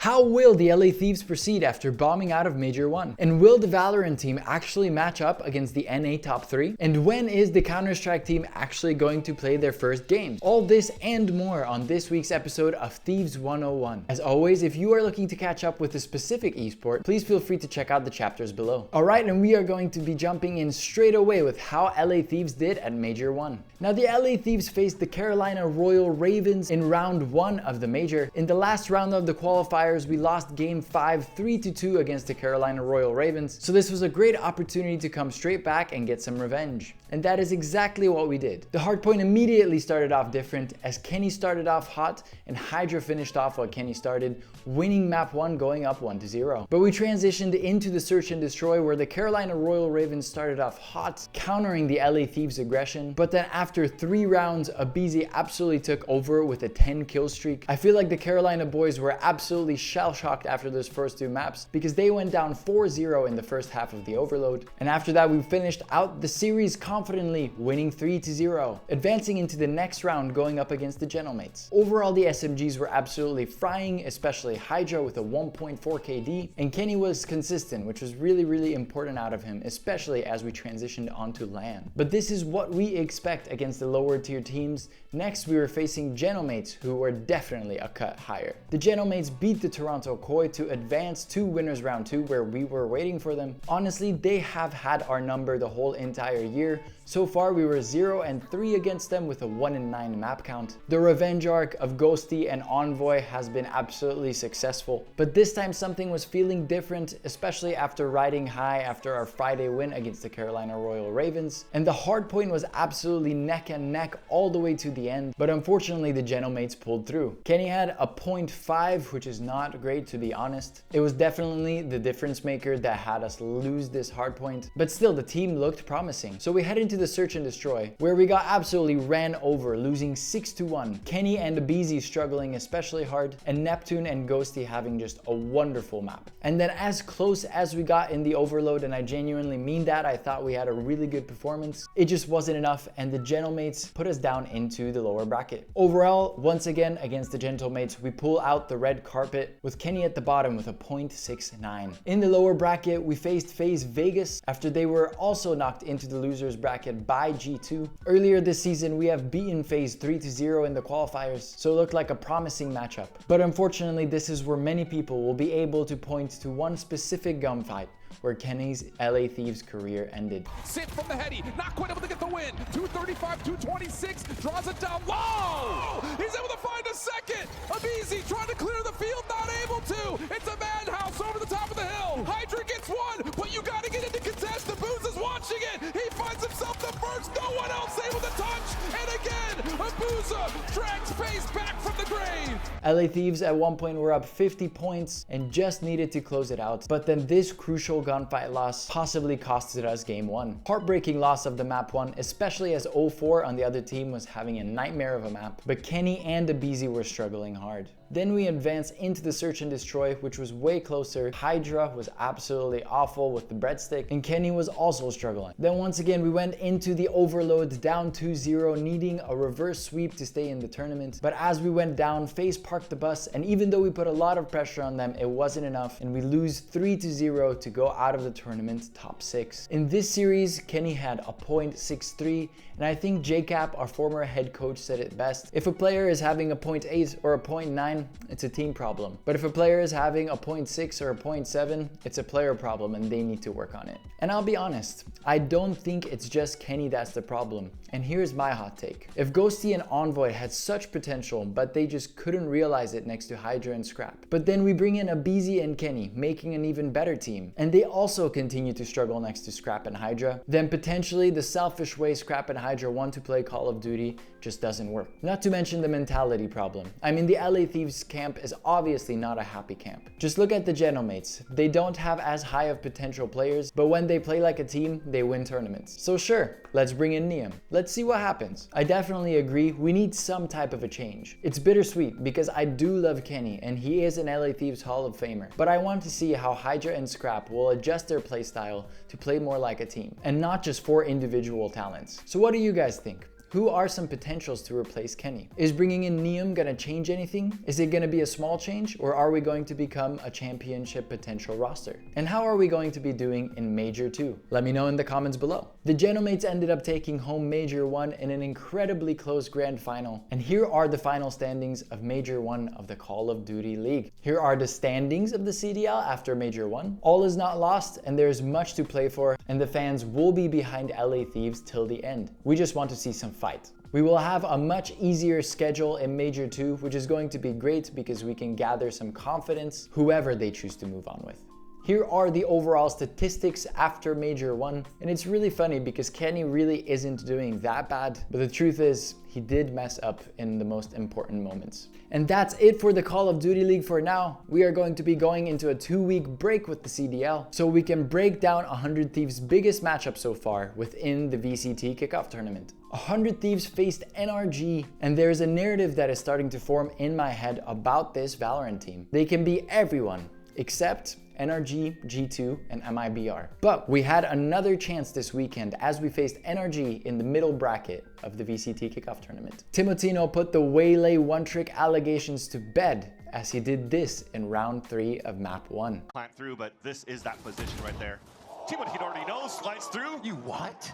How will the LA Thieves proceed after bombing out of Major 1? And will the Valorant team actually match up against the NA top 3? And when is the Counter-Strike team actually going to play their first game? All this and more on this week's episode of Thieves 101. As always, if you are looking to catch up with a specific esport, please feel free to check out the chapters below. Alright, and we are going to be jumping in straight away with how LA Thieves did at Major 1. Now, the LA Thieves faced the Carolina Royal Ravens in round 1 of the Major. In the last round of the qualifiers, we lost game 5 3-2 against the Carolina Royal Ravens, so this was a great opportunity to come straight back and get some revenge. And that is exactly what we did. The hardpoint immediately started off different, as Kenny started off hot and Hydra finished off while Kenny started, winning map 1 going up 1-0. But we transitioned into the search and destroy, where the Carolina Royal Ravens started off hot, countering the LA Thieves aggression, but then after 3 rounds, Abizi absolutely took over with a 10 kill streak. I feel like the Carolina boys were absolutely shell-shocked after those first 2 maps, because they went down 4-0 in the first half of the overload. And after that, we finished out the series confidently, winning 3-0, advancing into the next round going up against the Gentlemates. Overall, the SMGs were absolutely frying, especially Hydra with a 1.4 KD, and Kenny was consistent, which was really important out of him, especially as we transitioned onto LAN. But this is what we expect against the lower tier teams. Next, we were facing Gentlemates, who were definitely a cut higher. The Gentlemates beat the Toronto Koi to advance to winners round 2, where we were waiting for them. Honestly, they have had our number the whole entire year. So far, we were 0-3 against them with a 1-9 map count. The revenge arc of Ghosty and Envoy has been absolutely successful, but this time something was feeling different, especially after riding high after our Friday win against the Carolina Royal Ravens. And the hard point was absolutely neck and neck all the way to the end, but unfortunately the Gentlemates pulled through. Kenny had a 0.5, which is not great, to be honest. It was definitely the difference maker that had us lose this hard point, but still the team looked promising. So we head into the search and destroy, where we got absolutely ran over, losing 6-1. Kenny and Abizi struggling especially hard, and Neptune and Ghosty having just a wonderful map. And then as close as we got in the overload, and I genuinely mean that, I thought we had a really good performance, it just wasn't enough, and the Gentlemates put us down into the lower bracket. Overall, once again against the Gentlemates, we pull out the red carpet with Kenny at the bottom with a 0.69. In the lower bracket, we faced Faze Vegas after they were also knocked into the losers bracket by G2. Earlier this season, we have beaten Faze 3-0 in the qualifiers, so it looked like a promising matchup. But unfortunately, this is where many people will be able to point to one specific gunfight where Kenny's LA Thieves career ended. Sit from the heady, not quite able to get the win. 235, 226, draws it down low. He's able to find a second. Abizi trying to clear the field, not able to. It's a madhouse over the top of the hill. Hydra gets one, but you gotta get into contest. The Booze is watching it. He finds himself the first, no one else able to touch. And again, Abuza drags Faze back from the grave. LA Thieves at one point were up 50 points and just needed to close it out. But then this crucial gunfight loss possibly costed us game 1. Heartbreaking loss of the map 1, especially as 0-4 on the other team was having a nightmare of a map, but Kenny and Abizi were struggling hard. Then we advanced into the search and destroy, which was way closer. Hydra was absolutely awful with the breadstick, and Kenny was also struggling. Then once again, we went into the overload, down 2-0, needing a reverse sweep to stay in the tournament. But as we went down, Faze parked the bus, and even though we put a lot of pressure on them, it wasn't enough, and we lose 3-0 to go out of the tournament top 6. In this series, Kenny had a 0.63, and I think JCap, our former head coach, said it best. If a player is having a 0.8 or a 0.9, it's a team problem. But if a player is having a 0.6 or a 0.7, it's a player problem and they need to work on it. And I'll be honest, I don't think it's just Kenny that's the problem. And here's my hot take. If Ghosty and Envoy had such potential, but they just couldn't realize it next to Hydra and Scrap. But then we bring in Abizi and Kenny, making an even better team, and they also continue to struggle next to Scrap and Hydra, then potentially the selfish way Scrap and Hydra want to play Call of Duty just doesn't work. Not to mention the mentality problem. I mean, the LA Thieves camp is obviously not a happy camp. Just look at the Gentlemates. They don't have as high of potential players, but when they play like a team, they win tournaments. So sure, let's bring in Neum. Let's see what happens. I definitely agree, we need some type of a change. It's bittersweet because I do love Kenny and he is an LA Thieves Hall of Famer, but I want to see how Hydra and Scrap will adjust their playstyle to play more like a team and not just for individual talents. So what do you guys think? Who are some potentials to replace Kenny? Is bringing in Neum gonna change anything? Is it gonna be a small change, or are we going to become a championship potential roster? And how are we going to be doing in Major 2? Let me know in the comments below. The Genomates ended up taking home Major 1 in an incredibly close grand final. And here are the final standings of Major 1 of the Call of Duty League. Here are the standings of the CDL after Major 1. All is not lost, and there is much to play for, and the fans will be behind LA Thieves till the end. We just want to see some fight. We will have a much easier schedule in Major 2, which is going to be great because we can gather some confidence, whoever they choose to move on with. Here are the overall statistics after Major 1, and it's really funny because Kenny really isn't doing that bad, but the truth is, he did mess up in the most important moments. And that's it for the Call of Duty League for now. We are going to be going into a 2-week break with the CDL, so we can break down 100 Thieves' biggest matchup so far within the VCT Kickoff Tournament. 100 Thieves faced NRG, and there is a narrative that is starting to form in my head about this Valorant team. They can be everyone, except NRG, G2, and MIBR. But we had another chance this weekend as we faced NRG in the middle bracket of the VCT Kickoff Tournament. Timotino put the Waylay one-trick allegations to bed as he did this in round 3 of map 1. Plant through, but this is that position right there. Timotino already knows, slides through. You what?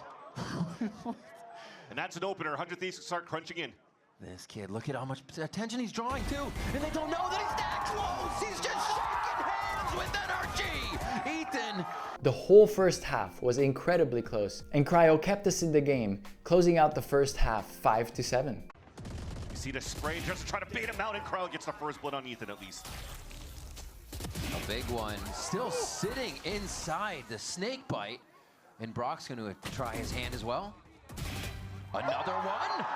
And that's an opener. 100 Thieves start crunching in. This kid, look at how much attention he's drawing too. And they don't know that he's that close. He's just shaking hands with energy. Ethan. The whole first half was incredibly close, and Cryo kept us in the game, closing out the first half 5-7. You see the spray, just trying to bait him out, and Cryo gets the first blood on Ethan at least. A big one, still sitting inside the snake bite. And Brock's going to try his hand as well. Another one.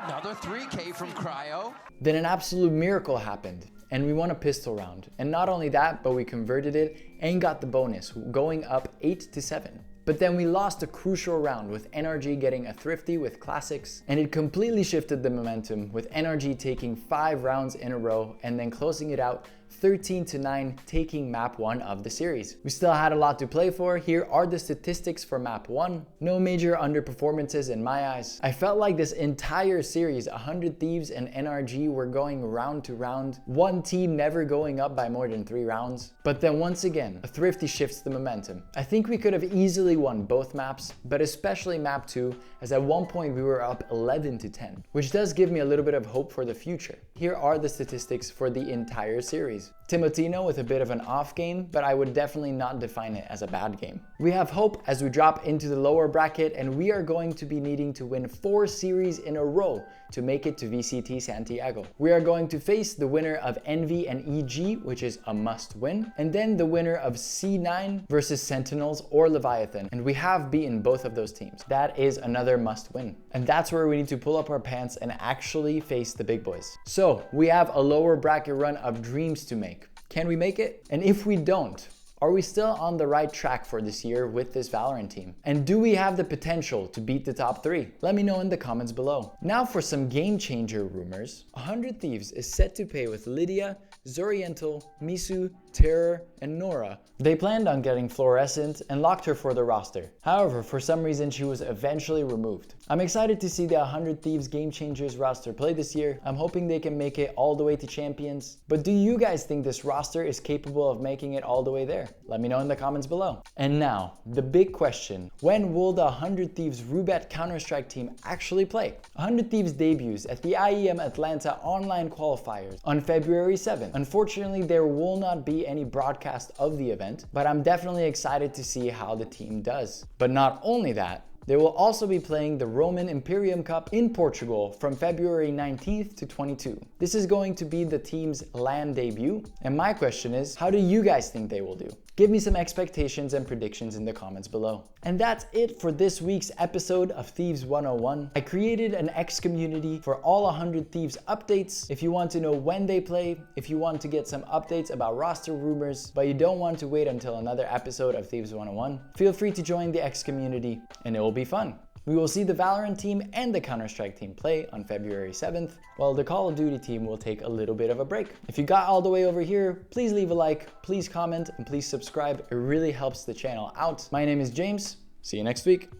Another 3K from Cryo. Then an absolute miracle happened, and we won a pistol round. And not only that, but we converted it and got the bonus, going up 8-7. But then we lost a crucial round with NRG getting a thrifty with classics, and it completely shifted the momentum with NRG taking 5 rounds in a row and then closing it out 13-9, taking map 1 of the series. We still had a lot to play for. Here are the statistics for map 1. No major underperformances in my eyes. I felt like this entire series, 100 Thieves and NRG were going round to round, one team never going up by more than 3 rounds. But then once again, a thrifty shifts the momentum. I think we could have easily won both maps, but especially map 2, as at one point we were up 11-10, which does give me a little bit of hope for the future. Here are the statistics for the entire series. Timotino with a bit of an off game, but I would definitely not define it as a bad game. We have hope as we drop into the lower bracket, and we are going to be needing to win 4 series in a row to make it to VCT Santiago. We are going to face the winner of Envy and EG, which is a must win, and then the winner of C9 versus Sentinels or Leviathan, and we have beaten both of those teams. That is another must win. And that's where we need to pull up our pants and actually face the big boys. So we have a lower bracket run of dreams to make. Can we make it? And if we don't, are we still on the right track for this year with this Valorant team? And do we have the potential to beat the top 3? Let me know in the comments below. Now for some game changer rumors. 100 Thieves is set to pay with Lydia, Zoriental, Misu, Terror, and Nora. They planned on getting Fluorescent and locked her for the roster. However, for some reason she was eventually removed. I'm excited to see the 100 Thieves Game Changers roster play this year. I'm hoping they can make it all the way to Champions. But do you guys think this roster is capable of making it all the way there? Let me know in the comments below. And now, the big question. When will the 100 Thieves Rubet Counter-Strike team actually play? 100 Thieves debuts at the IEM Atlanta online qualifiers on February 7th. Unfortunately, there will not be any broadcast of the event, but I'm definitely excited to see how the team does. But not only that, they will also be playing the Roman Imperium Cup in Portugal from February 19th to 22. This is going to be the team's LAN debut, and my question is, how do you guys think they will do? Give me some expectations and predictions in the comments below. And that's it for this week's episode of Thieves 101. I created an X community for all 100 Thieves updates. If you want to know when they play, if you want to get some updates about roster rumors, but you don't want to wait until another episode of Thieves 101, feel free to join the X community and it will be fun. We will see the Valorant team and the Counter-Strike team play on February 7th, while the Call of Duty team will take a little bit of a break. If you got all the way over here, please leave a like, please comment, and please subscribe. It really helps the channel out. My name is James. See you next week.